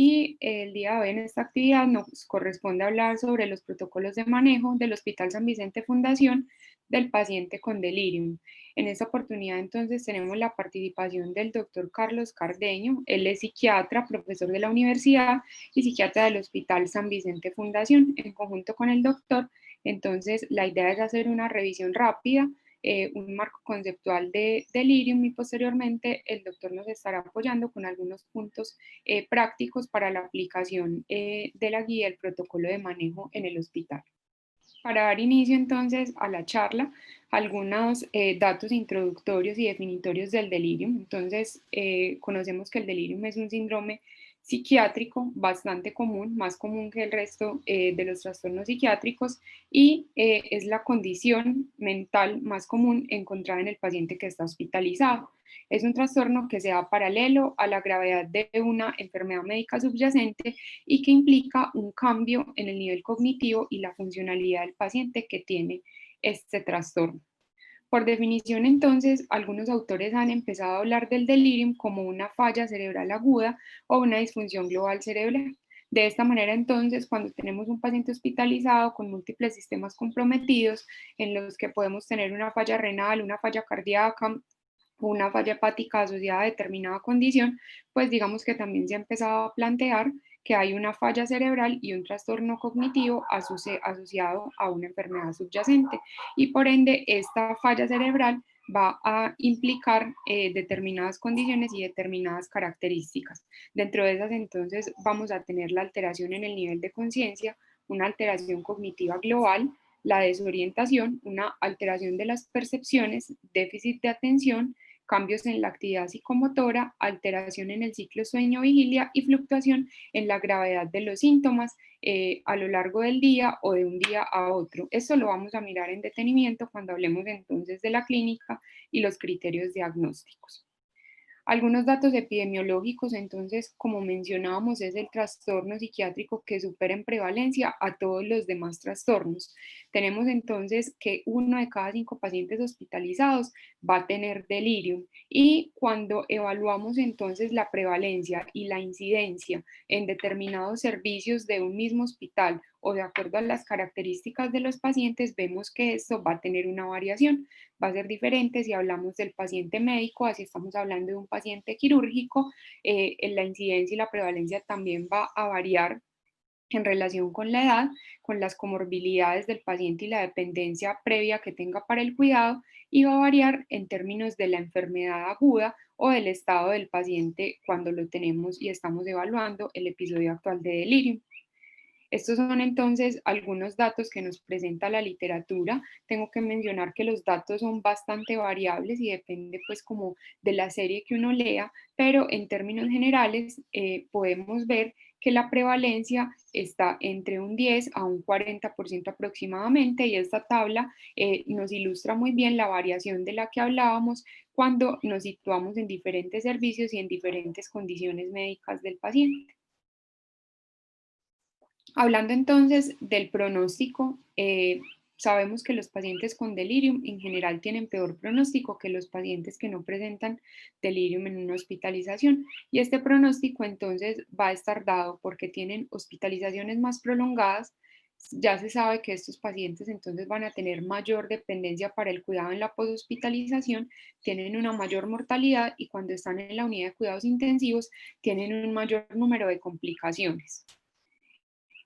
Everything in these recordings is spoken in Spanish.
y el día de hoy en esta actividad nos corresponde hablar sobre los protocolos de manejo del Hospital San Vicente Fundación del paciente con delirium. En esta oportunidad entonces tenemos la participación del doctor Carlos Cardeño. Él es psiquiatra, profesor de la universidad y psiquiatra del Hospital San Vicente Fundación. En conjunto con el doctor, entonces la idea es hacer una revisión rápida, un marco conceptual de delirium, y posteriormente el doctor nos estará apoyando con algunos puntos prácticos para la aplicación de la guía del protocolo de manejo en el hospital. Para dar inicio entonces a la charla, algunos datos introductorios y definitorios del delirium. Entonces, conocemos que el delirium es un síndrome psiquiátrico bastante común, más común que el resto de los trastornos psiquiátricos, y es la condición mental más común encontrada en el paciente que está hospitalizado. Es un trastorno que se da paralelo a la gravedad de una enfermedad médica subyacente y que implica un cambio en el nivel cognitivo y la funcionalidad del paciente que tiene este trastorno. Por definición, entonces, algunos autores han empezado a hablar del delirium como una falla cerebral aguda o una disfunción global cerebral. De esta manera, entonces, cuando tenemos un paciente hospitalizado con múltiples sistemas comprometidos, en los que podemos tener una falla renal, una falla cardíaca, una falla hepática asociada a determinada condición, pues digamos que también se ha empezado a plantear que hay una falla cerebral y un trastorno cognitivo asociado a una enfermedad subyacente. Y por ende, esta falla cerebral va a implicar determinadas condiciones y determinadas características. Dentro de esas, entonces, vamos a tener la alteración en el nivel de conciencia, una alteración cognitiva global, la desorientación, una alteración de las percepciones, déficit de atención, cambios en la actividad psicomotora, alteración en el ciclo sueño-vigilia y fluctuación en la gravedad de los síntomas a lo largo del día o de un día a otro. Esto lo vamos a mirar en detenimiento cuando hablemos entonces de la clínica y los criterios diagnósticos. Algunos datos epidemiológicos, entonces, como mencionábamos, es el trastorno psiquiátrico que supera en prevalencia a todos los demás trastornos. Tenemos entonces que 1 de cada 5 pacientes hospitalizados va a tener delirium, y cuando evaluamos entonces la prevalencia y la incidencia en determinados servicios de un mismo hospital o de acuerdo a las características de los pacientes, vemos que esto va a tener una variación. Va a ser diferente si hablamos del paciente médico, así estamos hablando de un paciente quirúrgico, la incidencia y la prevalencia también va a variar en relación con la edad, con las comorbilidades del paciente y la dependencia previa que tenga para el cuidado, y va a variar en términos de la enfermedad aguda o del estado del paciente cuando lo tenemos y estamos evaluando el episodio actual de delirio. Estos son entonces algunos datos que nos presenta la literatura. Tengo que mencionar que los datos son bastante variables y depende pues como de la serie que uno lea, pero en términos generales podemos ver que la prevalencia está entre un 10 a un 40% aproximadamente, y esta tabla nos ilustra muy bien la variación de la que hablábamos cuando nos situamos en diferentes servicios y en diferentes condiciones médicas del paciente. Hablando entonces del pronóstico, sabemos que los pacientes con delirium en general tienen peor pronóstico que los pacientes que no presentan delirium en una hospitalización. Y este pronóstico entonces va a estar dado porque tienen hospitalizaciones más prolongadas. Ya se sabe que estos pacientes entonces van a tener mayor dependencia para el cuidado en la poshospitalización, tienen una mayor mortalidad, y cuando están en la unidad de cuidados intensivos tienen un mayor número de complicaciones.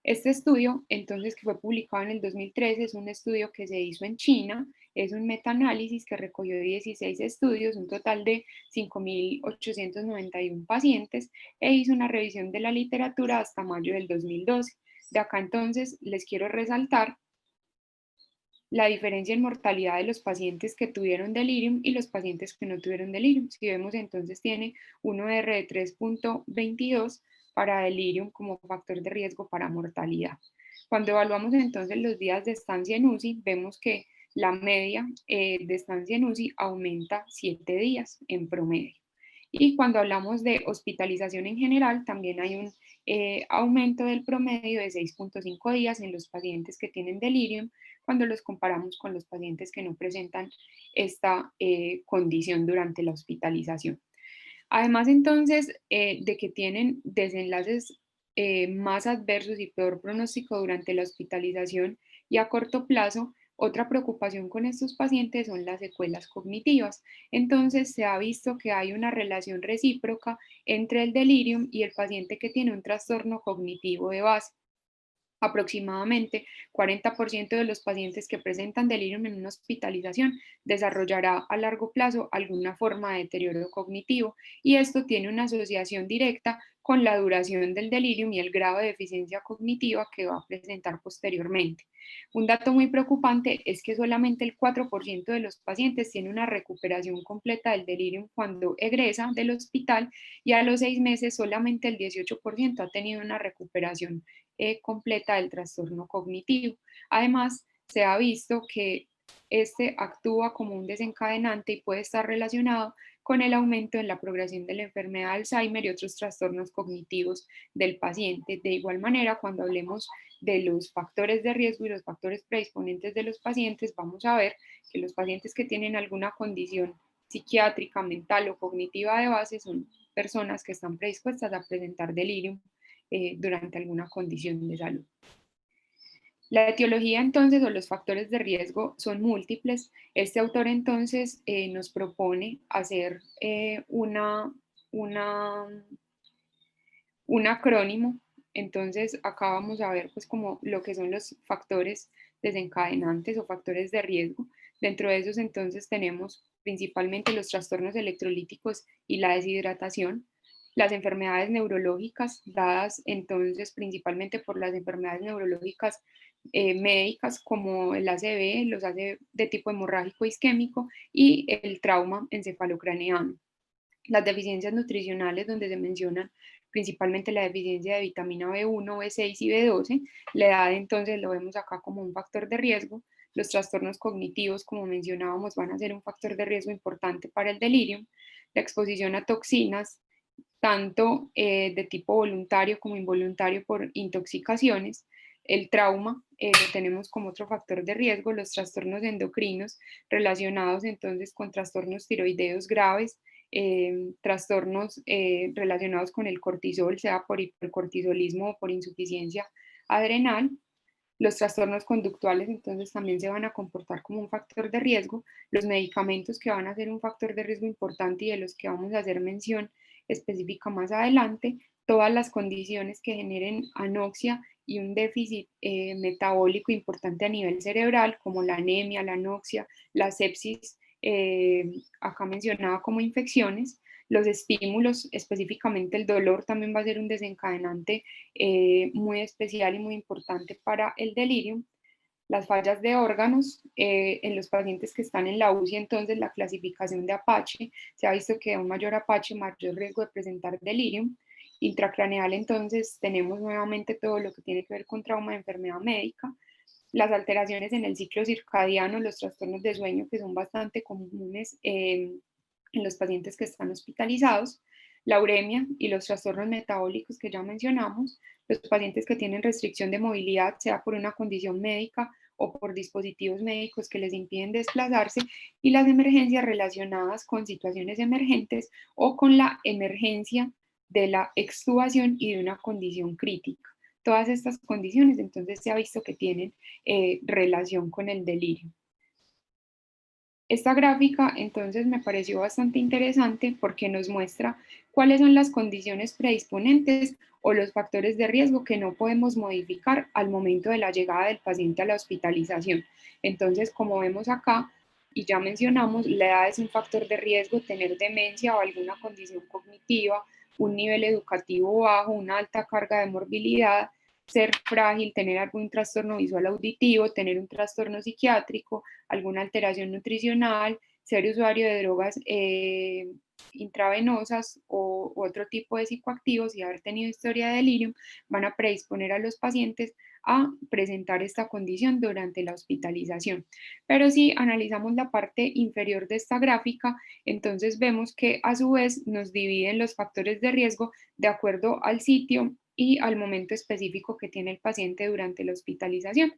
Este estudio, entonces, que fue publicado en el 2013, es un estudio que se hizo en China, es un metaanálisis que recogió 16 estudios, un total de 5.891 pacientes, e hizo una revisión de la literatura hasta mayo del 2012. De acá entonces les quiero resaltar la diferencia en mortalidad de los pacientes que tuvieron delirium y los pacientes que no tuvieron delirium. Si vemos, entonces tiene un OR de 3.22 para delirium como factor de riesgo para mortalidad. Cuando evaluamos entonces los días de estancia en UCI, vemos que la media de estancia en UCI aumenta 7 días en promedio. Y cuando hablamos de hospitalización en general, también hay un aumento del promedio de 6.5 días en los pacientes que tienen delirium cuando los comparamos con los pacientes que no presentan esta condición durante la hospitalización. Además, entonces, de que tienen desenlaces más adversos y peor pronóstico durante la hospitalización, y a corto plazo, otra preocupación con estos pacientes son las secuelas cognitivas. Entonces, se ha visto que hay una relación recíproca entre el delirium y el paciente que tiene un trastorno cognitivo de base. Aproximadamente 40% de los pacientes que presentan delirium en una hospitalización desarrollará a largo plazo alguna forma de deterioro cognitivo, y esto tiene una asociación directa con la duración del delirium y el grado de deficiencia cognitiva que va a presentar posteriormente. Un dato muy preocupante es que solamente el 4% de los pacientes tiene una recuperación completa del delirium cuando egresa del hospital, y a los 6 meses solamente el 18% ha tenido una recuperación completa del trastorno cognitivo. Además, se ha visto que este actúa como un desencadenante y puede estar relacionado con el aumento en la progresión de la enfermedad de Alzheimer y otros trastornos cognitivos del paciente. De igual manera, cuando hablemos de los factores de riesgo y los factores predisponentes de los pacientes, vamos a ver que los pacientes que tienen alguna condición psiquiátrica, mental o cognitiva de base son personas que están predispuestas a presentar delirium durante alguna condición de salud. La etiología entonces o los factores de riesgo son múltiples. Este autor entonces nos propone hacer una, un acrónimo. Entonces acá vamos a ver pues como lo que son los factores desencadenantes o factores de riesgo. Dentro de esos entonces tenemos principalmente los trastornos electrolíticos y la deshidratación, las enfermedades neurológicas dadas entonces principalmente por las enfermedades neurológicas médicas como el ACV, los ACV de tipo hemorrágico isquémico y el trauma encefalocraneano. Las deficiencias nutricionales, donde se mencionan principalmente la deficiencia de vitamina B1, B6 y B12, la edad entonces lo vemos acá como un factor de riesgo. Los trastornos cognitivos, como mencionábamos, van a ser un factor de riesgo importante para el delirium. La exposición a toxinas, tanto de tipo voluntario como involuntario por intoxicaciones. El trauma lo tenemos como otro factor de riesgo, los trastornos endocrinos relacionados entonces con trastornos tiroideos graves, trastornos relacionados con el cortisol, sea por hipercortisolismo o por insuficiencia adrenal. Los trastornos conductuales entonces también se van a comportar como un factor de riesgo. Los medicamentos que van a ser un factor de riesgo importante y de los que vamos a hacer mención específica más adelante, todas las condiciones que generen anoxia y un déficit metabólico importante a nivel cerebral, como la anemia, la anoxia, la sepsis, acá mencionaba como infecciones. Los estímulos, específicamente el dolor, también va a ser un desencadenante muy especial y muy importante para el delirium. Las fallas de órganos en los pacientes que están en la UCI, entonces la clasificación de Apache, se ha visto que a un mayor Apache, mayor riesgo de presentar delirium. Intracraneal, entonces tenemos nuevamente todo lo que tiene que ver con trauma de enfermedad médica. Las alteraciones en el ciclo circadiano, los trastornos de sueño que son bastante comunes en los pacientes que están hospitalizados, la uremia y los trastornos metabólicos que ya mencionamos, los pacientes que tienen restricción de movilidad, sea por una condición médica o por dispositivos médicos que les impiden desplazarse, y las emergencias relacionadas con situaciones emergentes o con la emergencia de la extubación y de una condición crítica. Todas estas condiciones entonces se ha visto que tienen relación con el delirio. Esta gráfica entonces me pareció bastante interesante porque nos muestra cuáles son las condiciones predisponentes o los factores de riesgo que no podemos modificar al momento de la llegada del paciente a la hospitalización. Entonces, como vemos acá, y ya mencionamos, la edad es un factor de riesgo, tener demencia o alguna condición cognitiva, un nivel educativo bajo, una alta carga de morbilidad, ser frágil, tener algún trastorno visual auditivo, tener un trastorno psiquiátrico, alguna alteración nutricional, ser usuario de drogas intravenosas o otro tipo de psicoactivos y haber tenido historia de delirium, van a predisponer a los pacientes a presentar esta condición durante la hospitalización. Pero si analizamos la parte inferior de esta gráfica, entonces vemos que a su vez nos dividen los factores de riesgo de acuerdo al sitio y al momento específico que tiene el paciente durante la hospitalización.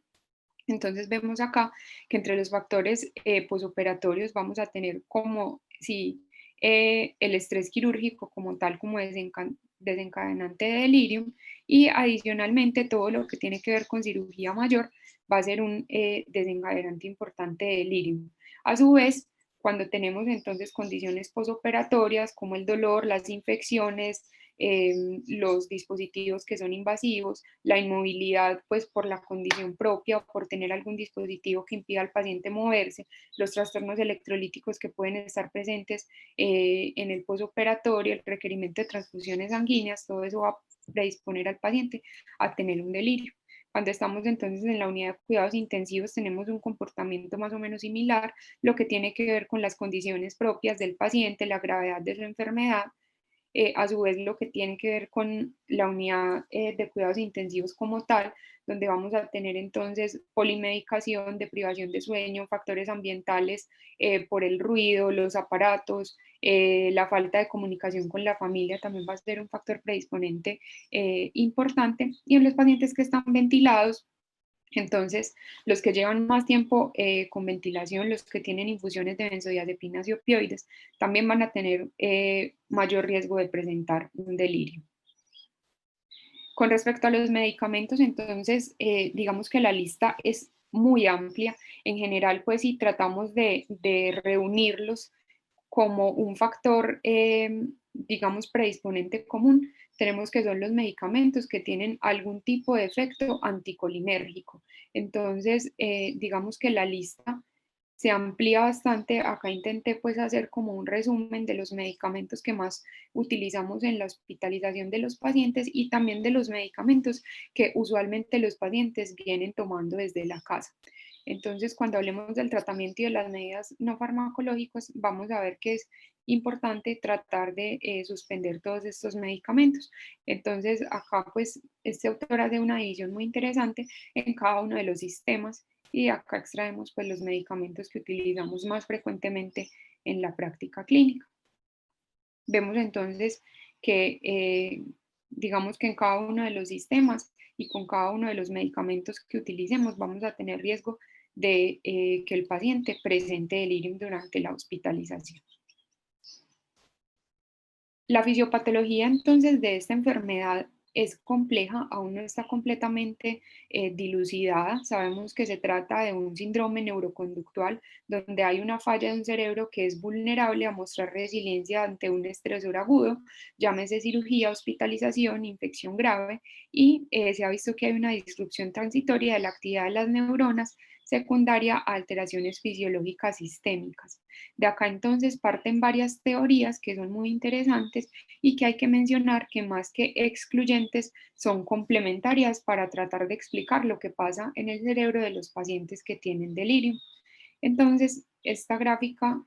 Entonces vemos acá que entre los factores posoperatorios vamos a tener como si el estrés quirúrgico como tal como desencadenante de delirium, y adicionalmente todo lo que tiene que ver con cirugía mayor va a ser un desencadenante importante de delirium. A su vez, cuando tenemos entonces condiciones posoperatorias como el dolor, las infecciones, los dispositivos que son invasivos, la inmovilidad pues por la condición propia o por tener algún dispositivo que impida al paciente moverse, los trastornos electrolíticos que pueden estar presentes en el posoperatorio, el requerimiento de transfusiones sanguíneas, todo eso va a predisponer al paciente a tener un delirio. Cuando estamos entonces en la unidad de cuidados intensivos tenemos un comportamiento más o menos similar, lo que tiene que ver con las condiciones propias del paciente, la gravedad de su enfermedad, a su vez lo que tiene que ver con la unidad de cuidados intensivos como tal, donde vamos a tener entonces polimedicación, deprivación de sueño, factores ambientales por el ruido, los aparatos, la falta de comunicación con la familia también va a ser un factor predisponente importante. Y en los pacientes que están ventilados, entonces, los que llevan más tiempo con ventilación, los que tienen infusiones de benzodiazepinas y opioides, también van a tener mayor riesgo de presentar un delirio. Con respecto a los medicamentos, entonces, digamos que la lista es muy amplia. En general, pues si tratamos de reunirlos como un factor, digamos, predisponente común, tenemos que son los medicamentos que tienen algún tipo de efecto anticolinérgico. Entonces, digamos que la lista se amplía bastante. Acá intenté pues hacer como un resumen de los medicamentos que más utilizamos en la hospitalización de los pacientes y también de los medicamentos que usualmente los pacientes vienen tomando desde la casa. Entonces, cuando hablemos del tratamiento y de las medidas no farmacológicas, vamos a ver que es importante tratar de suspender todos estos medicamentos. Entonces, acá pues este autor hace una división muy interesante en cada uno de los sistemas y acá extraemos pues los medicamentos que utilizamos más frecuentemente en la práctica clínica. Vemos entonces que digamos que en cada uno de los sistemas y con cada uno de los medicamentos que utilicemos vamos a tener riesgo de que el paciente presente delirium durante la hospitalización. La fisiopatología entonces de esta enfermedad es compleja, aún no está completamente dilucidada. Sabemos que se trata de un síndrome neuroconductual donde hay una falla de un cerebro que es vulnerable a mostrar resiliencia ante un estresor agudo, llámese cirugía, hospitalización, infección grave, y se ha visto que hay una disrupción transitoria de la actividad de las neuronas secundaria a alteraciones fisiológicas sistémicas. De acá entonces parten varias teorías que son muy interesantes y que hay que mencionar que más que excluyentes son complementarias para tratar de explicar lo que pasa en el cerebro de los pacientes que tienen delirio. Entonces, esta gráfica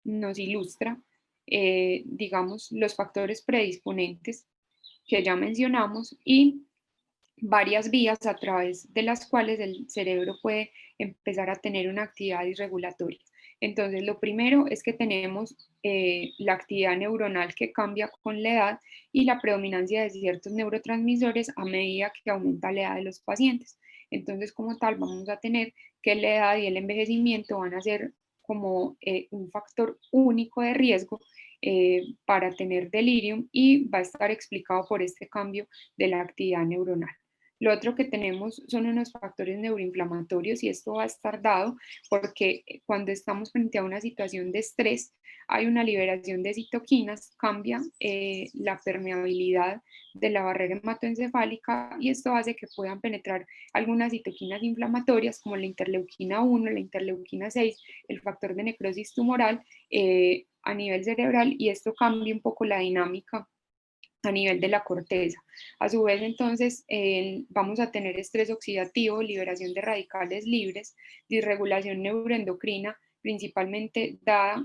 nos ilustra, digamos, los factores predisponentes que ya mencionamos y varias vías a través de las cuales el cerebro puede empezar a tener una actividad disregulatoria. Entonces, lo primero es que tenemos la actividad neuronal que cambia con la edad y la predominancia de ciertos neurotransmisores a medida que aumenta la edad de los pacientes. Entonces, como tal, vamos a tener que la edad y el envejecimiento van a ser como un factor único de riesgo para tener delirium y va a estar explicado por este cambio de la actividad neuronal. Lo otro que tenemos son unos factores neuroinflamatorios y esto va a estar dado porque cuando estamos frente a una situación de estrés hay una liberación de citoquinas, cambia la permeabilidad de la barrera hematoencefálica y esto hace que puedan penetrar algunas citoquinas inflamatorias como la interleuquina 1, la interleuquina 6, el factor de necrosis tumoral a nivel cerebral y esto cambia un poco la dinámica a nivel de la corteza. A su vez, entonces, vamos a tener estrés oxidativo, liberación de radicales libres, disregulación neuroendocrina, principalmente dada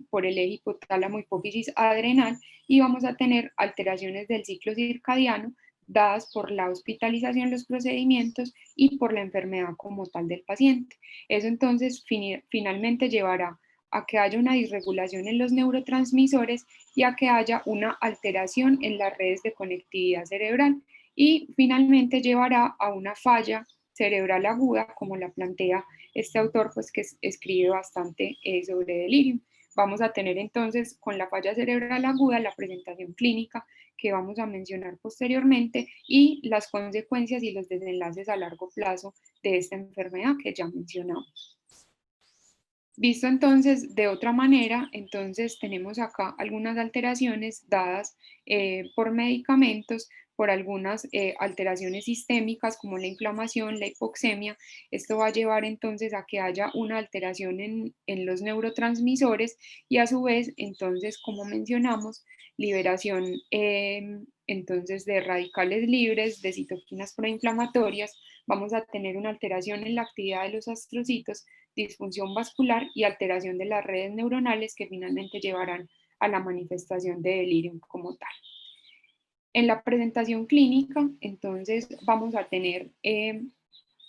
por el eje hipotálamo hipófisis adrenal, y vamos a tener alteraciones del ciclo circadiano dadas por la hospitalización, los procedimientos y por la enfermedad como tal del paciente. Eso entonces finalmente llevará a que haya una disregulación en los neurotransmisores y a que haya una alteración en las redes de conectividad cerebral y finalmente llevará a una falla cerebral aguda, como la plantea este autor, pues que escribe bastante sobre delirium. vamos a tener entonces con la falla cerebral aguda la presentación clínica que vamos a mencionar posteriormente y las consecuencias y los desenlaces a largo plazo de esta enfermedad que ya mencionamos. Visto entonces de otra manera, entonces tenemos acá algunas alteraciones dadas por medicamentos, por algunas alteraciones sistémicas como la inflamación, la hipoxemia. Esto va a llevar entonces a que haya una alteración en los neurotransmisores y a su vez, entonces, como mencionamos, liberación entonces de radicales libres, de citoquinas proinflamatorias. Vamos a tener una alteración en la actividad de los astrocitos, disfunción vascular y alteración de las redes neuronales que finalmente llevarán a la manifestación de delirium como tal. En la presentación clínica, entonces, vamos a tener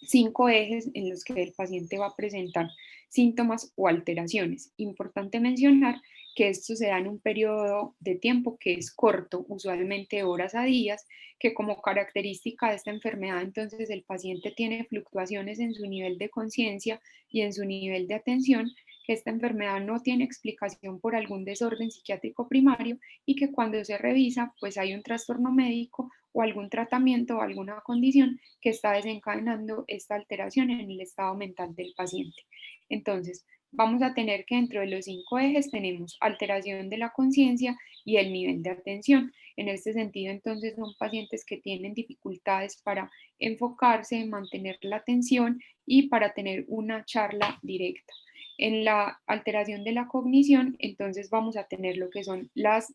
5 ejes en los que el paciente va a presentar síntomas o alteraciones. Importante mencionar que esto se da en un periodo de tiempo que es corto, usualmente horas a días, que como característica de esta enfermedad, entonces el paciente tiene fluctuaciones en su nivel de conciencia y en su nivel de atención, que esta enfermedad no tiene explicación por algún desorden psiquiátrico primario y que cuando se revisa, pues hay un trastorno médico o algún tratamiento o alguna condición que está desencadenando esta alteración en el estado mental del paciente. Entonces, vamos a tener que dentro de los 5 ejes tenemos alteración de la conciencia y el nivel de atención. En este sentido, entonces, son pacientes que tienen dificultades para enfocarse, mantener la atención y para tener una charla directa. En la alteración de la cognición, entonces vamos a tener lo que son las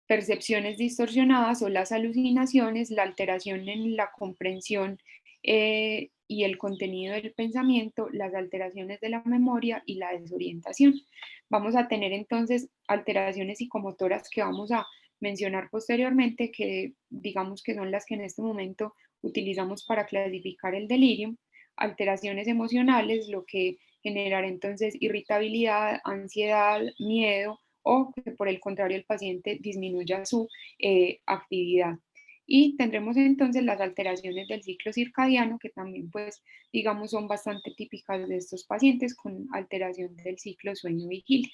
percepciones distorsionadas o las alucinaciones, la alteración en la comprensión y el contenido del pensamiento, las alteraciones de la memoria y la desorientación. Vamos a tener entonces alteraciones psicomotoras que vamos a mencionar posteriormente, que digamos que son las que en este momento utilizamos para clasificar el delirio, alteraciones emocionales, lo que generará entonces irritabilidad, ansiedad, miedo, o que por el contrario el paciente disminuya su actividad. Y tendremos entonces las alteraciones del ciclo circadiano, que también pues digamos son bastante típicas de estos pacientes con alteración del ciclo sueño-vigilia.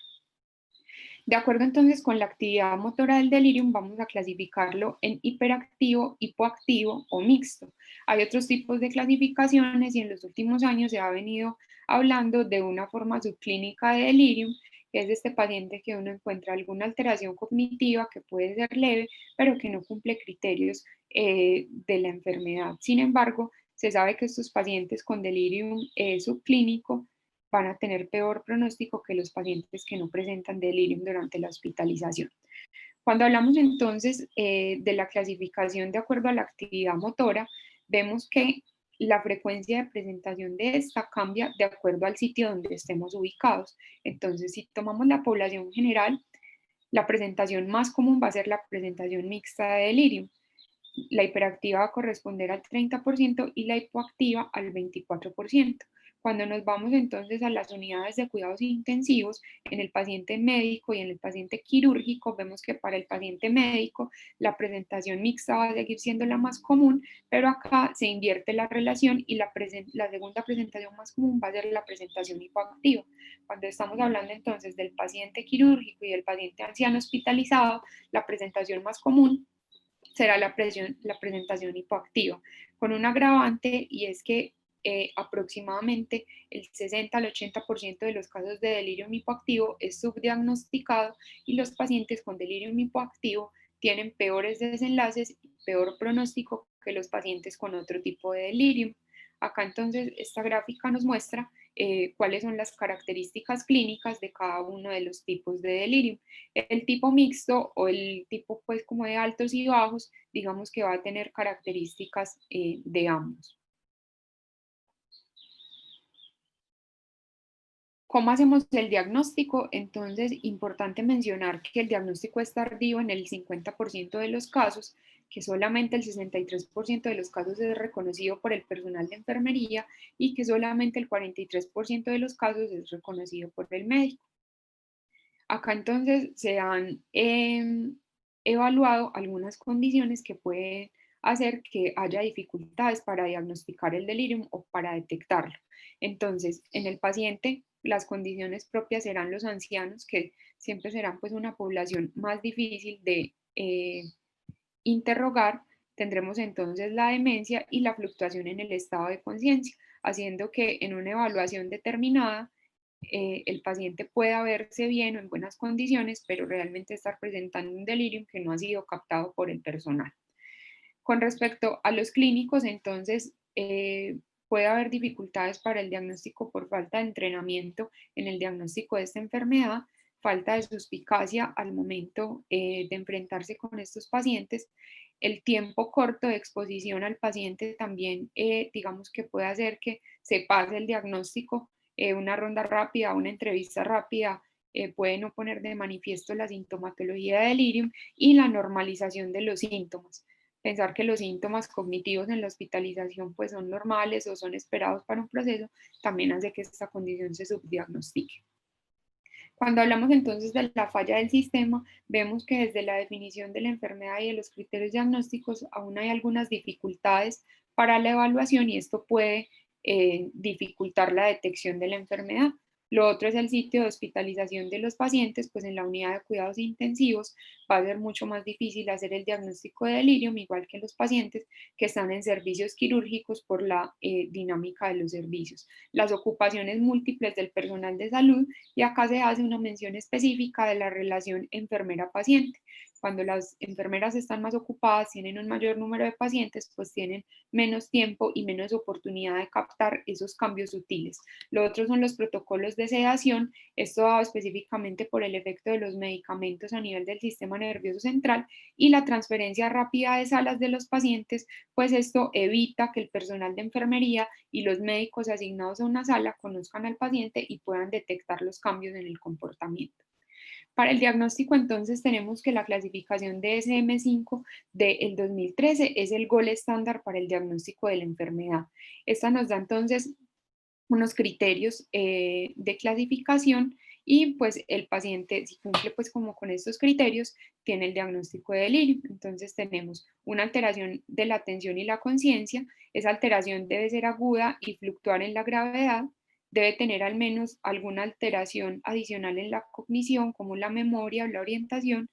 De acuerdo entonces con la actividad motora del delirium, vamos a clasificarlo en hiperactivo, hipoactivo o mixto. Hay otros tipos de clasificaciones y en los últimos años se ha venido hablando de una forma subclínica de delirium, que es este paciente que uno encuentra alguna alteración cognitiva que puede ser leve, pero que no cumple criterios de la enfermedad. Sin embargo, se sabe que estos pacientes con delirium subclínico van a tener peor pronóstico que los pacientes que no presentan delirium durante la hospitalización. Cuando hablamos entonces de la clasificación de acuerdo a la actividad motora, vemos que la frecuencia de presentación de esta cambia de acuerdo al sitio donde estemos ubicados. Entonces, si tomamos la población general, la presentación más común va a ser la presentación mixta de delirium. La hiperactiva va a corresponder al 30% y la hipoactiva al 24%. Cuando nos vamos entonces a las unidades de cuidados intensivos, en el paciente médico y en el paciente quirúrgico, vemos que para el paciente médico la presentación mixta va a seguir siendo la más común, pero acá se invierte la relación y la segunda presentación más común va a ser la presentación hipoactiva. Cuando estamos hablando entonces del paciente quirúrgico y del paciente anciano hospitalizado, la presentación más común será la presentación hipoactiva, con un agravante y es que aproximadamente el 60 al 80% de los casos de delirio hipoactivo es subdiagnosticado y los pacientes con delirio hipoactivo tienen peores desenlaces y peor pronóstico que los pacientes con otro tipo de delirio. Acá entonces esta gráfica nos muestra cuáles son las características clínicas de cada uno de los tipos de delirio. El tipo mixto o el tipo pues como de altos y bajos, digamos que va a tener características de ambos. ¿Cómo hacemos el diagnóstico? Entonces, importante mencionar que el diagnóstico es tardío en el 50% de los casos, que solamente el 63% de los casos es reconocido por el personal de enfermería y que solamente el 43% de los casos es reconocido por el médico. Acá entonces se han evaluado algunas condiciones que pueden hacer que haya dificultades para diagnosticar el delirium o para detectarlo. Entonces, en el paciente las condiciones propias serán los ancianos, que siempre serán pues una población más difícil de interrogar. Tendremos entonces la demencia y la fluctuación en el estado de conciencia, haciendo que en una evaluación determinada el paciente pueda verse bien o en buenas condiciones, pero realmente estar presentando un delirium que no ha sido captado por el personal. Con respecto a los clínicos, entonces, puede haber dificultades para el diagnóstico por falta de entrenamiento en el diagnóstico de esta enfermedad, falta de suspicacia al momento de enfrentarse con estos pacientes. El tiempo corto de exposición al paciente también, digamos que puede hacer que se pase el diagnóstico. Una ronda rápida, una entrevista rápida puede no poner de manifiesto la sintomatología de delirium y la normalización de los síntomas. Pensar que los síntomas cognitivos en la hospitalización pues son normales o son esperados para un proceso, también hace que esta condición se subdiagnostique. Cuando hablamos entonces de la falla del sistema, vemos que desde la definición de la enfermedad y de los criterios diagnósticos aún hay algunas dificultades para la evaluación y esto puede dificultar la detección de la enfermedad. Lo otro es el sitio de hospitalización de los pacientes, pues en la unidad de cuidados intensivos va a ser mucho más difícil hacer el diagnóstico de delirium, igual que los pacientes que están en servicios quirúrgicos por la dinámica de los servicios. Las ocupaciones múltiples del personal de salud, y acá se hace una mención específica de la relación enfermera-paciente. Cuando las enfermeras están más ocupadas, tienen un mayor número de pacientes, pues tienen menos tiempo y menos oportunidad de captar esos cambios sutiles. Lo otro son los protocolos de sedación, esto dado específicamente por el efecto de los medicamentos a nivel del sistema nervioso central y la transferencia rápida de salas de los pacientes, pues esto evita que el personal de enfermería y los médicos asignados a una sala conozcan al paciente y puedan detectar los cambios en el comportamiento. Para el diagnóstico, entonces, tenemos que la clasificación de SM5 del 2013 es el gol estándar para el diagnóstico de la enfermedad. Esta nos da entonces unos criterios de clasificación y pues el paciente, si cumple pues como con estos criterios, tiene el diagnóstico de delirio. Entonces tenemos una alteración de la atención y la conciencia. Esa alteración debe ser aguda y fluctuar en la gravedad. Debe tener al menos alguna alteración adicional en la cognición, como la memoria o la orientación.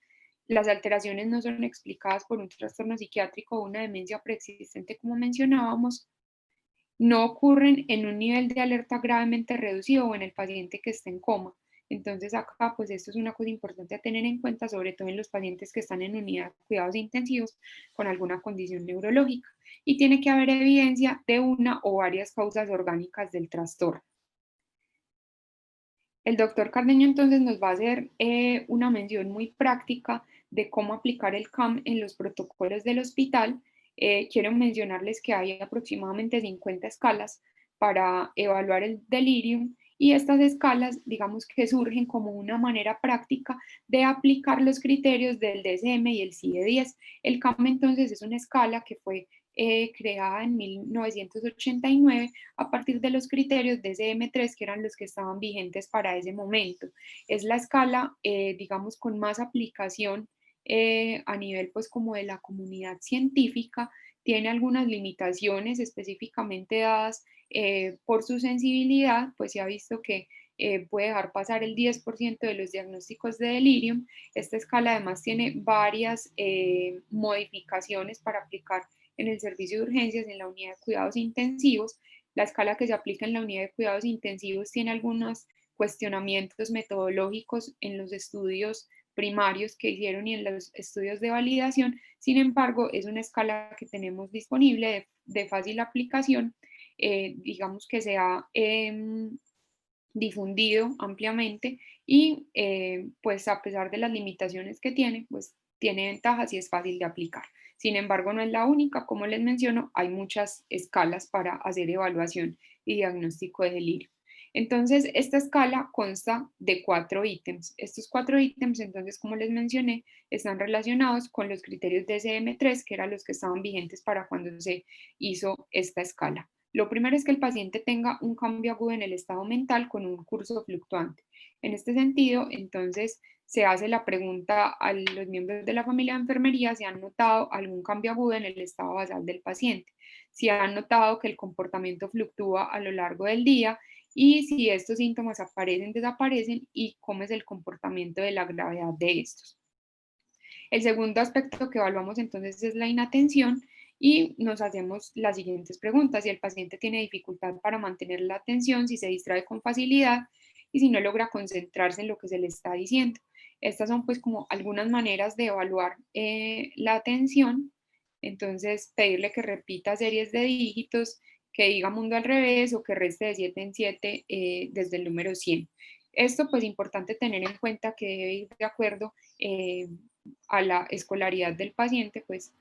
Las alteraciones no son explicadas por un trastorno psiquiátrico o una demencia preexistente, como mencionábamos, no ocurren en un nivel de alerta gravemente reducido o en el paciente que está en coma. Entonces acá, pues esto es una cosa importante a tener en cuenta, sobre todo en los pacientes que están en unidad de cuidados intensivos con alguna condición neurológica. Y tiene que haber evidencia de una o varias causas orgánicas del trastorno. El doctor Cardeño entonces nos va a hacer una mención muy práctica de cómo aplicar el CAM en los protocolos del hospital. Quiero mencionarles que hay aproximadamente 50 escalas para evaluar el delirium y estas escalas, digamos que surgen como una manera práctica de aplicar los criterios del DSM y el CIE-10. El CAM entonces es una escala que fue creada en 1989 a partir de los criterios de SM3, que eran los que estaban vigentes para ese momento. Es la escala, digamos, con más aplicación a nivel pues como de la comunidad científica. Tiene algunas limitaciones específicamente dadas por su sensibilidad, pues se ha visto que puede dejar pasar el 10% de los diagnósticos de delirium. Esta escala además tiene varias modificaciones para aplicar en el servicio de urgencias, en la unidad de cuidados intensivos. La escala que se aplica en la unidad de cuidados intensivos tiene algunos cuestionamientos metodológicos en los estudios primarios que hicieron y en los estudios de validación. Sin embargo, es una escala que tenemos disponible de fácil aplicación, digamos que se ha difundido ampliamente y pues a pesar de las limitaciones que tiene, pues tiene ventajas y es fácil de aplicar. Sin embargo, no es la única, como les menciono, hay muchas escalas para hacer evaluación y diagnóstico de delirio. Entonces, esta escala consta de 4 ítems. Estos 4 ítems, entonces, como les mencioné, están relacionados con los criterios de SM3, que eran los que estaban vigentes para cuando se hizo esta escala. Lo primero es que el paciente tenga un cambio agudo en el estado mental con un curso fluctuante. En este sentido, entonces, se hace la pregunta a los miembros de la familia de enfermería si han notado algún cambio agudo en el estado basal del paciente, si han notado que el comportamiento fluctúa a lo largo del día y si estos síntomas aparecen, desaparecen y cómo es el comportamiento de la gravedad de estos. El segundo aspecto que evaluamos entonces es la inatención y nos hacemos las siguientes preguntas: si el paciente tiene dificultad para mantener la atención, si se distrae con facilidad y si no logra concentrarse en lo que se le está diciendo. Estas son pues como algunas maneras de evaluar la atención. Entonces, pedirle que repita series de dígitos, que diga mundo al revés o que reste de 7 en 7 desde el número 100. Esto pues importante tener en cuenta que debe ir de acuerdo a la escolaridad del paciente, pues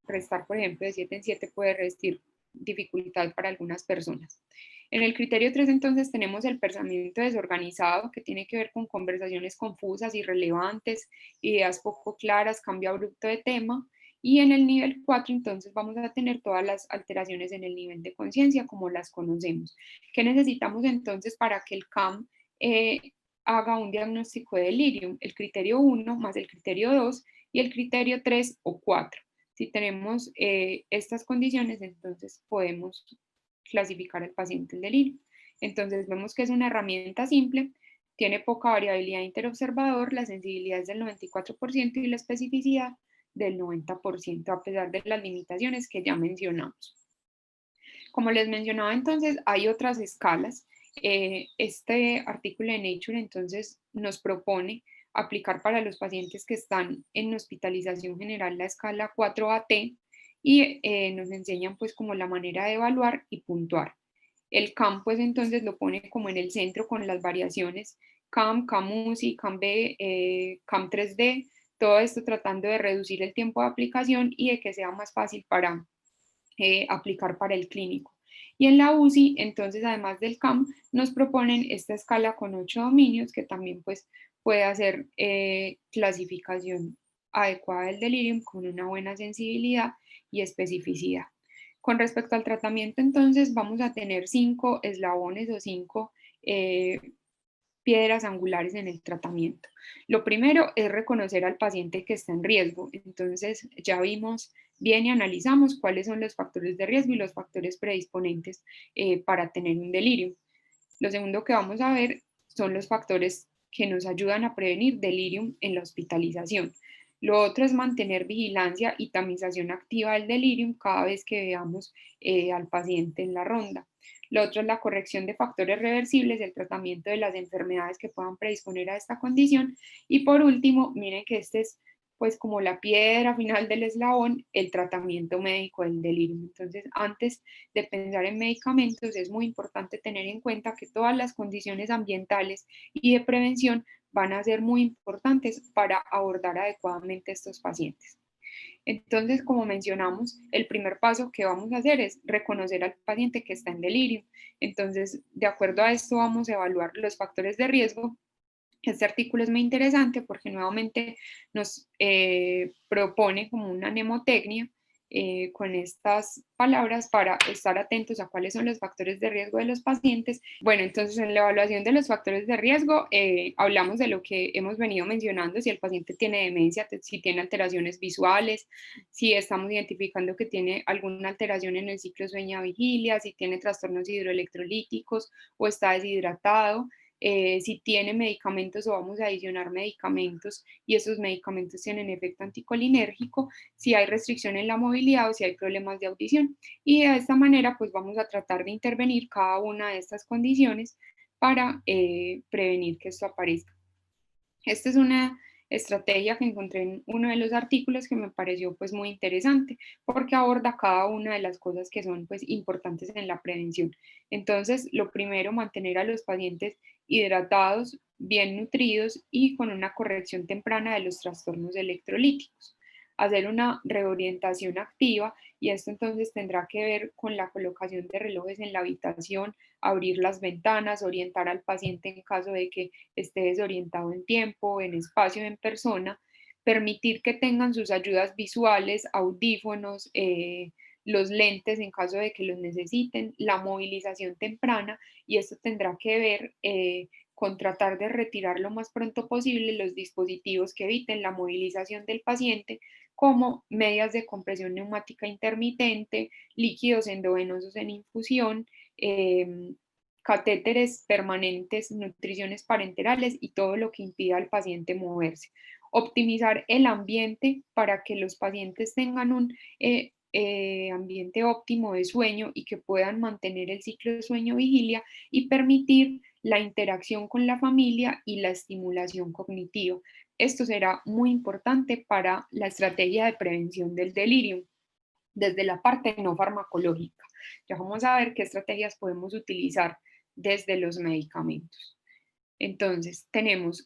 restar, por ejemplo, de 7 en 7 puede restar dificultad para algunas personas. En el criterio 3 entonces tenemos el pensamiento desorganizado, que tiene que ver con conversaciones confusas, irrelevantes, ideas poco claras, cambio abrupto de tema. Y en el nivel 4 entonces vamos a tener todas las alteraciones en el nivel de conciencia como las conocemos. ¿Qué necesitamos entonces para que el CAM eh, haga un diagnóstico de delirium? El criterio 1 más el criterio 2 y el criterio 3 o 4. Si tenemos estas condiciones, entonces podemos clasificar al paciente en delirio. Entonces vemos que es una herramienta simple, tiene poca variabilidad interobservador, la sensibilidad es del 94% y la especificidad del 90%, a pesar de las limitaciones que ya mencionamos. Como les mencionaba entonces, hay otras escalas. Este artículo de Nature entonces nos propone aplicar para los pacientes que están en hospitalización general la escala 4AT y nos enseñan pues como la manera de evaluar y puntuar. El CAM pues entonces lo pone como en el centro con las variaciones CAM, CAM-UCI, CAM-B, CAM-3D, todo esto tratando de reducir el tiempo de aplicación y de que sea más fácil para aplicar para el clínico. Y en la UCI, entonces, además del CAM, nos proponen esta escala con 8 dominios que también pues, puede hacer clasificación adecuada del delirium con una buena sensibilidad y especificidad. Con respecto al tratamiento, entonces, vamos a tener 5 eslabones o 5 piedras angulares en el tratamiento. Lo primero es reconocer al paciente que está en riesgo. Entonces, ya vimos bien y analizamos cuáles son los factores de riesgo y los factores predisponentes para tener un delirio. Lo segundo que vamos a ver son los factores que nos ayudan a prevenir delirium en la hospitalización. Lo otro es mantener vigilancia y tamización activa del delirium cada vez que veamos al paciente en la ronda. Lo otro es la corrección de factores reversibles, el tratamiento de las enfermedades que puedan predisponer a esta condición. Y por último, miren que este es pues como la piedra final del eslabón, el tratamiento médico del delirio. Entonces, antes de pensar en medicamentos, es muy importante tener en cuenta que todas las condiciones ambientales y de prevención van a ser muy importantes para abordar adecuadamente a estos pacientes. Entonces, como mencionamos, el primer paso que vamos a hacer es reconocer al paciente que está en delirio. Entonces, de acuerdo a esto, vamos a evaluar los factores de riesgo. Este artículo es muy interesante porque nuevamente nos propone como una mnemotecnia con estas palabras para estar atentos a cuáles son los factores de riesgo de los pacientes. Bueno, entonces en la evaluación de los factores de riesgo hablamos de lo que hemos venido mencionando: si el paciente tiene demencia, si tiene alteraciones visuales, si estamos identificando que tiene alguna alteración en el ciclo sueño-vigilia, si tiene trastornos hidroelectrolíticos o está deshidratado. Si tiene medicamentos o vamos a adicionar medicamentos y esos medicamentos tienen efecto anticolinérgico, si hay restricción en la movilidad o si hay problemas de audición. Y de esta manera pues vamos a tratar de intervenir cada una de estas condiciones para prevenir que esto aparezca. Esta es una estrategia que encontré en uno de los artículos que me pareció pues muy interesante porque aborda cada una de las cosas que son pues importantes en la prevención. Entonces, lo primero, mantener a los pacientes hidratados, bien nutridos y con una corrección temprana de los trastornos electrolíticos. Hacer una reorientación activa, y esto entonces tendrá que ver con la colocación de relojes en la habitación, abrir las ventanas, orientar al paciente en caso de que esté desorientado en tiempo, en espacio, en persona, permitir que tengan sus ayudas visuales, audífonos, los lentes en caso de que los necesiten, la movilización temprana, y esto tendrá que ver con tratar de retirar lo más pronto posible los dispositivos que eviten la movilización del paciente, como medias de compresión neumática intermitente, líquidos endovenosos en infusión, catéteres permanentes, nutriciones parenterales y todo lo que impida al paciente moverse. Optimizar el ambiente para que los pacientes tengan un ambiente óptimo de sueño y que puedan mantener el ciclo de sueño-vigilia y permitir la interacción con la familia y la estimulación cognitiva. Esto será muy importante para la estrategia de prevención del delirio desde la parte no farmacológica. Ya vamos a ver qué estrategias podemos utilizar desde los medicamentos. Entonces, tenemos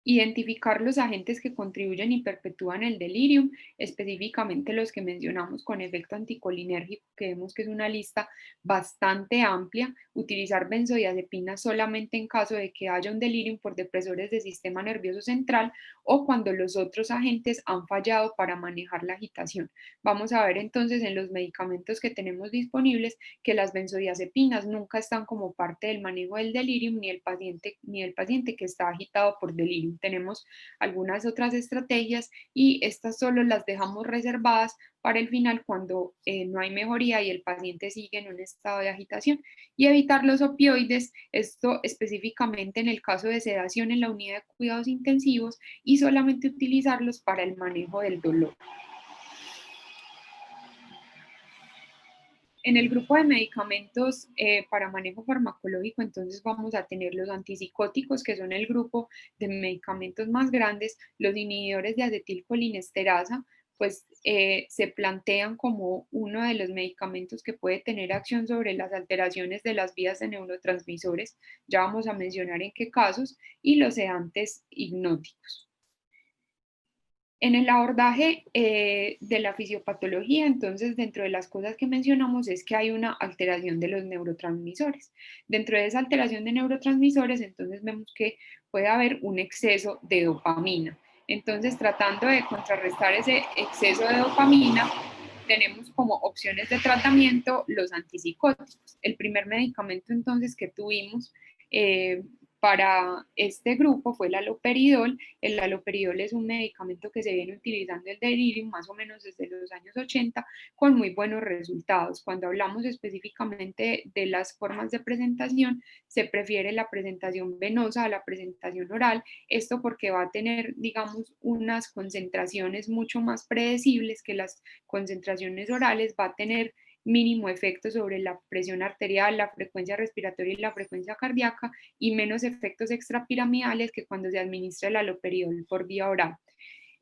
identificar los agentes que contribuyen y perpetúan el delirium, específicamente los que mencionamos con efecto anticolinérgico, que vemos que es una lista bastante amplia. Utilizar benzodiazepinas solamente en caso de que haya un delirium por depresores del sistema nervioso central o cuando los otros agentes han fallado para manejar la agitación. Vamos a ver entonces en los medicamentos que tenemos disponibles que las benzodiazepinas nunca están como parte del manejo del delirium ni el paciente que está agitado por delirium. Tenemos algunas otras estrategias y estas solo las dejamos reservadas para el final cuando no hay mejoría y el paciente sigue en un estado de agitación. Y evitar los opioides, esto específicamente en el caso de sedación en la unidad de cuidados intensivos y solamente utilizarlos para el manejo del dolor. En el grupo de medicamentos para manejo farmacológico, entonces vamos a tener los antipsicóticos, que son el grupo de medicamentos más grandes, los inhibidores de acetilcolinesterasa, pues se plantean como uno de los medicamentos que puede tener acción sobre las alteraciones de las vías de neurotransmisores, ya vamos a mencionar en qué casos, y los sedantes hipnóticos. En el abordaje de la fisiopatología, entonces, dentro de las cosas que mencionamos es que hay una alteración de los neurotransmisores. Dentro de esa alteración de neurotransmisores, entonces vemos que puede haber un exceso de dopamina. Entonces, tratando de contrarrestar ese exceso de dopamina, tenemos como opciones de tratamiento los antipsicóticos. El primer medicamento entonces que tuvimos para este grupo fue el haloperidol. El haloperidol es un medicamento que se viene utilizando el delirium más o menos desde los años 80 con muy buenos resultados. Cuando hablamos específicamente de las formas de presentación, se prefiere la presentación venosa a la presentación oral. Esto porque va a tener, digamos, unas concentraciones mucho más predecibles que las concentraciones orales, va a tener mínimo efecto sobre la presión arterial, la frecuencia respiratoria y la frecuencia cardíaca y menos efectos extrapiramidales que cuando se administra el haloperidol por vía oral.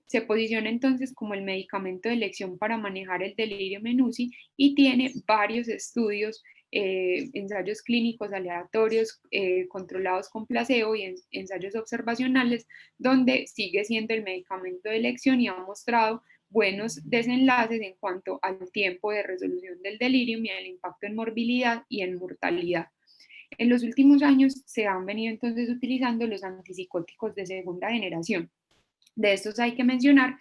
Se posiciona entonces como el medicamento de elección para manejar el delirio en UCI y tiene varios estudios, ensayos clínicos aleatorios controlados con placebo y ensayos observacionales donde sigue siendo el medicamento de elección y ha mostrado buenos desenlaces en cuanto al tiempo de resolución del delirio y al impacto en morbilidad y en mortalidad. En los últimos años se han venido entonces utilizando los antipsicóticos de segunda generación. De estos hay que mencionar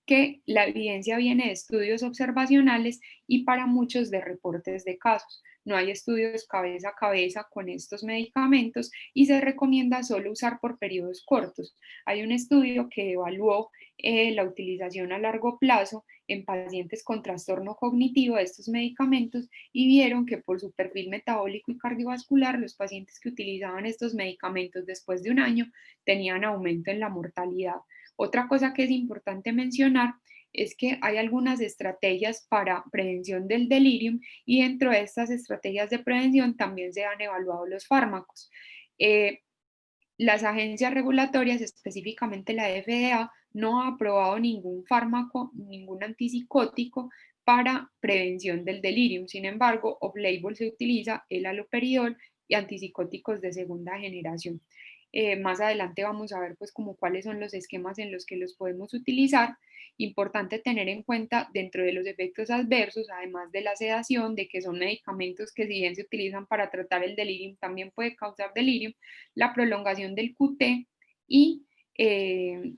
que la evidencia viene de estudios observacionales y para muchos de reportes de casos. No hay estudios cabeza a cabeza con estos medicamentos y se recomienda solo usar por periodos cortos. Hay un estudio que evaluó la utilización a largo plazo en pacientes con trastorno cognitivo de estos medicamentos y vieron que por su perfil metabólico y cardiovascular, los pacientes que utilizaban estos medicamentos después de un año tenían aumento en la mortalidad. Otra cosa que es importante mencionar es que hay algunas estrategias para prevención del delirium y dentro de estas estrategias de prevención también se han evaluado los fármacos. Las agencias regulatorias, específicamente la FDA, no ha aprobado ningún fármaco, ningún antipsicótico para prevención del delirium. Sin embargo, off-label se utiliza el haloperidol y antipsicóticos de segunda generación. Más adelante vamos a ver pues como cuáles son los esquemas en los que los podemos utilizar. Importante tener en cuenta dentro de los efectos adversos, además de la sedación, de que son medicamentos que si bien se utilizan para tratar el delirium, también puede causar delirium, la prolongación del QT y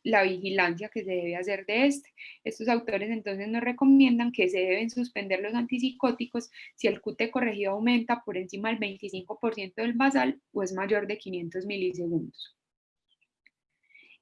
la vigilancia que se debe hacer de este. Estos autores entonces nos recomiendan que se deben suspender los antipsicóticos si el QT corregido aumenta por encima del 25% del basal o es mayor de 500 milisegundos.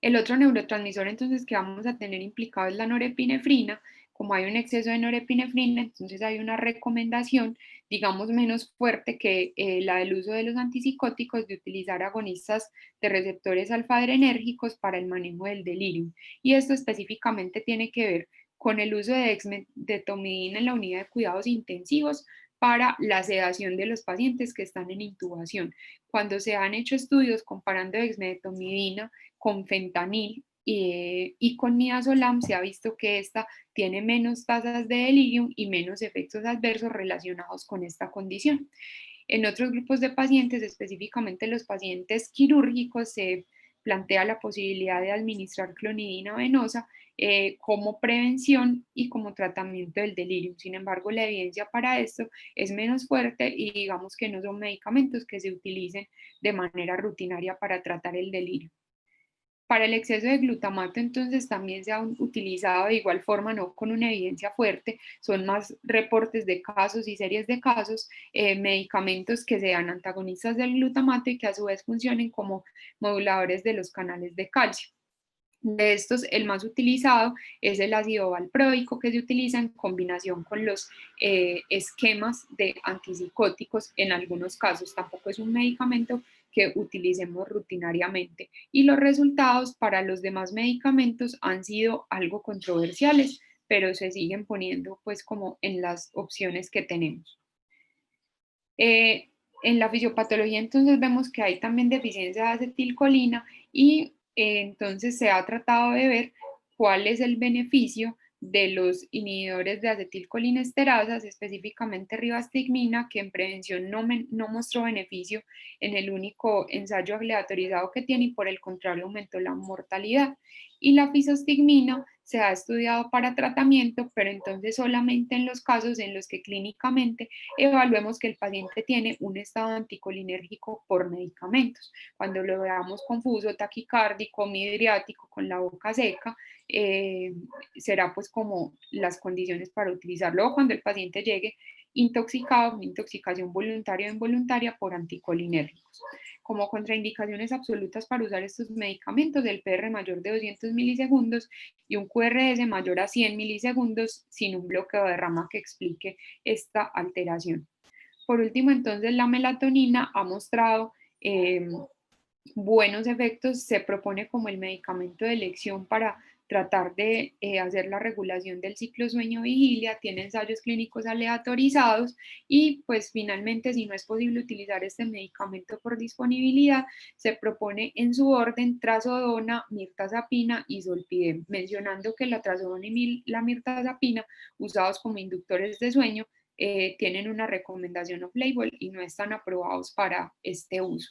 El otro neurotransmisor entonces que vamos a tener implicado es la norepinefrina. como hay un exceso de norepinefrina, entonces hay una recomendación, digamos, menos fuerte que la del uso de los antipsicóticos, de utilizar agonistas de receptores alfa-adrenérgicos para el manejo del delirium. Y esto específicamente tiene que ver con el uso de dexmedetomidina en la unidad de cuidados intensivos para la sedación de los pacientes que están en intubación. Cuando se han hecho estudios comparando dexmedetomidina con fentanil y con midazolam, se ha visto que esta tiene menos tasas de delirium y menos efectos adversos relacionados con esta condición. En otros grupos de pacientes, específicamente los pacientes quirúrgicos, se plantea la posibilidad de administrar clonidina venosa como prevención y como tratamiento del delirio. Sin embargo, la evidencia para esto es menos fuerte y digamos que no son medicamentos que se utilicen de manera rutinaria para tratar el delirio. Para el exceso de glutamato, entonces, también se ha utilizado de igual forma, no con una evidencia fuerte, son más reportes de casos y series de casos, medicamentos que sean antagonistas del glutamato y que a su vez funcionen como moduladores de los canales de calcio. De estos, el más utilizado es el ácido valproico, que se utiliza en combinación con los esquemas de antipsicóticos en algunos casos. Tampoco es un medicamento que utilicemos rutinariamente. Y los resultados para los demás medicamentos han sido algo controversiales, pero se siguen poniendo pues como en las opciones que tenemos. En la fisiopatología entonces vemos que hay también deficiencia de acetilcolina y entonces se ha tratado de ver cuál es el beneficio de los inhibidores de acetilcolinesterasas, específicamente ribastigmina, que en prevención no mostró beneficio en el único ensayo aleatorizado que tiene y por el contrario aumentó la mortalidad. Y la fisostigmina se ha estudiado para tratamiento, pero entonces solamente en los casos en los que clínicamente evaluemos que el paciente tiene un estado anticolinérgico por medicamentos. Cuando lo veamos confuso, taquicárdico, midriático, con la boca seca, será pues como las condiciones para utilizarlo. O cuando el paciente llegue intoxicado, una intoxicación voluntaria o involuntaria por anticolinérgicos. Como contraindicaciones absolutas para usar estos medicamentos, el PR mayor de 200 milisegundos y un QRS mayor a 100 milisegundos sin un bloqueo de rama que explique esta alteración. Por último, entonces, la melatonina ha mostrado buenos efectos, se propone como el medicamento de elección para tratar de hacer la regulación del ciclo sueño-vigilia, tiene ensayos clínicos aleatorizados y pues finalmente si no es posible utilizar este medicamento por disponibilidad, se propone en su orden trazodona, mirtazapina y zolpidem, mencionando que la trazodona y la mirtazapina usados como inductores de sueño tienen una recomendación off-label y no están aprobados para este uso.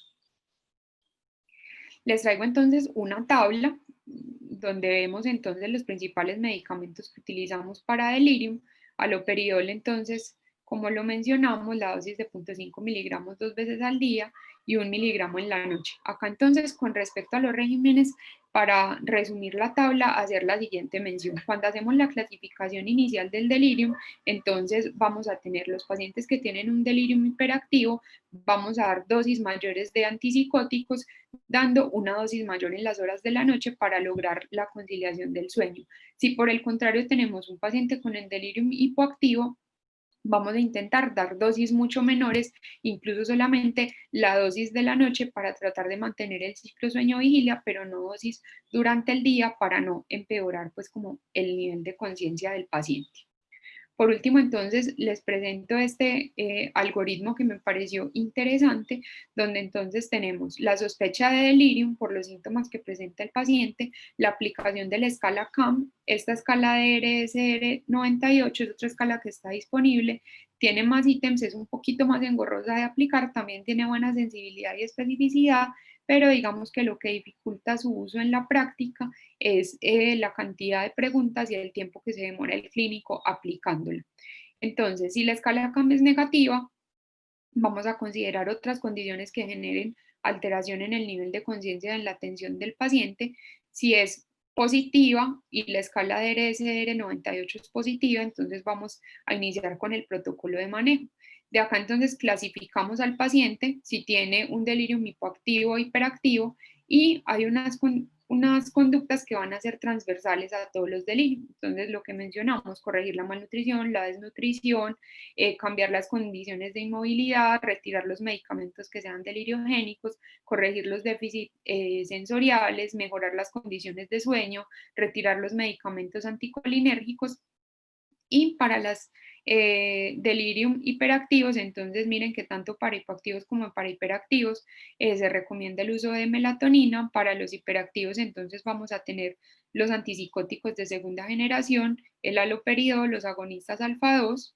Les traigo entonces una tabla donde vemos entonces los principales medicamentos que utilizamos para delirium. Aloperidol entonces, como lo mencionamos, la dosis de 0.5 miligramos 2 veces al día y 1 miligramo en la noche. Acá entonces, con respecto a los regímenes, para resumir la tabla, hacer la siguiente mención. Cuando hacemos la clasificación inicial del delirium, entonces vamos a tener los pacientes que tienen un delirium hiperactivo, vamos a dar dosis mayores de antipsicóticos, dando una dosis mayor en las horas de la noche para lograr la conciliación del sueño. Si por el contrario tenemos un paciente con el delirium hipoactivo, vamos a intentar dar dosis mucho menores, incluso solamente la dosis de la noche para tratar de mantener el ciclo sueño-vigilia, pero no dosis durante el día para no empeorar pues como el nivel de conciencia del paciente. Por último, entonces, les presento este algoritmo que me pareció interesante, donde entonces tenemos la sospecha de delirium por los síntomas que presenta el paciente, la aplicación de la escala CAM, esta escala de RSR 98 es otra escala que está disponible, tiene más ítems, es un poquito más engorrosa de aplicar, también tiene buena sensibilidad y especificidad, pero digamos que lo que dificulta su uso en la práctica es la cantidad de preguntas y el tiempo que se demora el clínico aplicándola. Entonces, si la escala CAM es negativa, vamos a considerar otras condiciones que generen alteración en el nivel de conciencia en la atención del paciente. Si es positiva y la escala de RSR 98 es positiva, entonces vamos a iniciar con el protocolo de manejo. De acá entonces clasificamos al paciente si tiene un delirium hipoactivo o hiperactivo y hay unas unas conductas que van a ser transversales a todos los delirios. Entonces, lo que mencionamos, corregir la malnutrición, la desnutrición, cambiar las condiciones de inmovilidad, retirar los medicamentos que sean deliriogénicos, corregir los déficits sensoriales, mejorar las condiciones de sueño, retirar los medicamentos anticolinérgicos. Y para las delirium hiperactivos, entonces miren que tanto para hipoactivos como para hiperactivos se recomienda el uso de melatonina. Para los hiperactivos, entonces vamos a tener los antipsicóticos de segunda generación, el haloperidol, los agonistas alfa 2,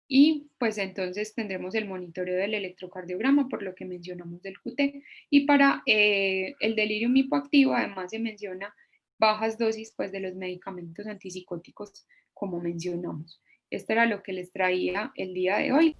y pues entonces tendremos el monitoreo del electrocardiograma por lo que mencionamos del QT. Y para el delirium hipoactivo además se menciona bajas dosis pues de los medicamentos antipsicóticos como mencionamos. Esto era lo que les traía el día de hoy.